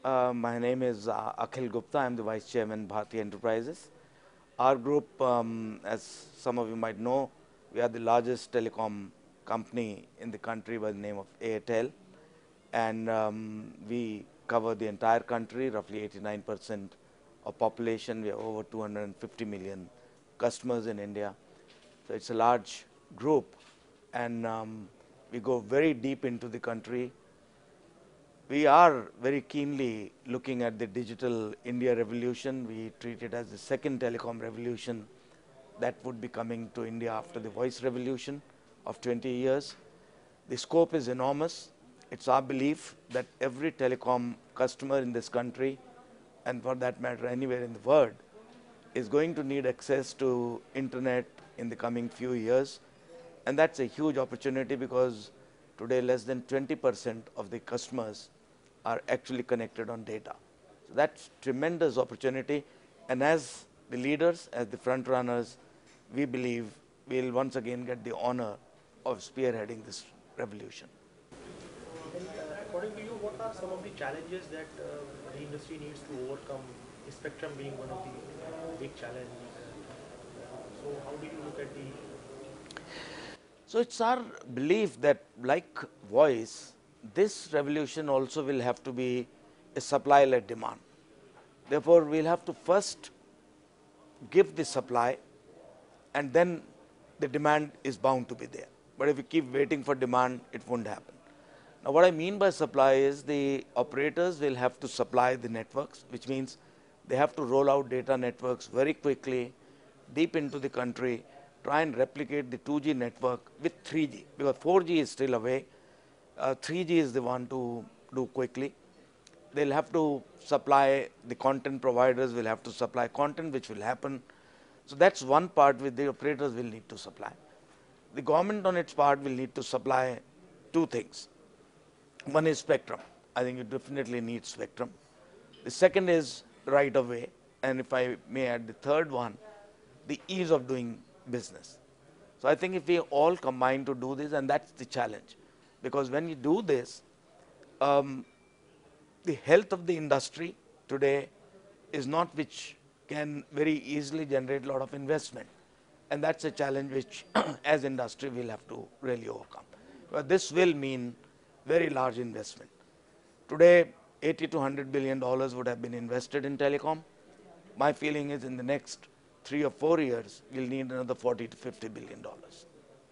My name is Akhil Gupta. I'm the Vice Chairman, Bharti Enterprises. Our group, as some of you might know, we are the largest telecom company in the country by the name of Airtel. And we cover the entire country, roughly 89% of population. We have over 250 million customers in India. So it's a large group. And we go very deep into the country. We are very keenly looking at the digital India revolution. We treat it as the second telecom revolution that would be coming to India after the voice revolution of 20 years. The scope is enormous. It's our belief that every telecom customer in this country, and for that matter anywhere in the world, is going to need access to internet in the coming few years. And that's a huge opportunity because today less than 20% of the customers are actually connected on data. So that's tremendous opportunity. And as the leaders, as the front runners, we believe we'll once again get the honor of spearheading this revolution. And according to you, what are some of the challenges that the industry needs to overcome, spectrum being one of the big challenges? So how do you look at the... So it's our belief that like voice, this revolution also will have to be a supply-led demand. Therefore, we'll have to first give the supply and then the demand is bound to be there. But if we keep waiting for demand, it won't happen. Now, what I mean by supply is the operators will have to supply the networks, which means they have to roll out data networks very quickly, deep into the country, try and replicate the 2G network with 3G, because 4G is still away. 3G is the one to do quickly. They'll have to supply, the content providers will have to supply content, which will happen. So that's one part which the operators will need to supply. The government on its part will need to supply two things. One is spectrum. I think you definitely need spectrum. The second is right of way. And if I may add the third one, the ease of doing business. So I think if we all combine to do this, and that's the challenge. Because when you do this, the health of the industry today is not which can very easily generate a lot of investment. And that's a challenge which as industry we'll have to really overcome. But this will mean very large investment. Today, 80 to $100 billion would have been invested in telecom. My feeling is in the next 3 or 4 years, we'll need another 40 to $50 billion.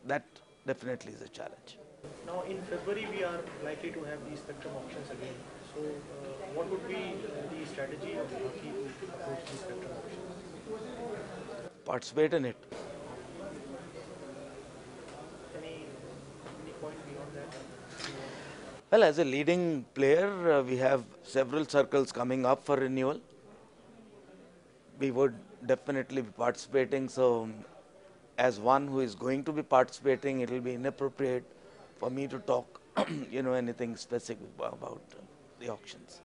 That definitely is a challenge. Now in February, we are likely to have these spectrum auctions again. So what would be the strategy of Bharti to approach these spectrum auctions? Participate in it. Any point beyond that? Well, as a leading player, we have several circles coming up for renewal. We would definitely be participating. So as one who is going to be participating, it will be inappropriate for me to talk anything specific about the auctions.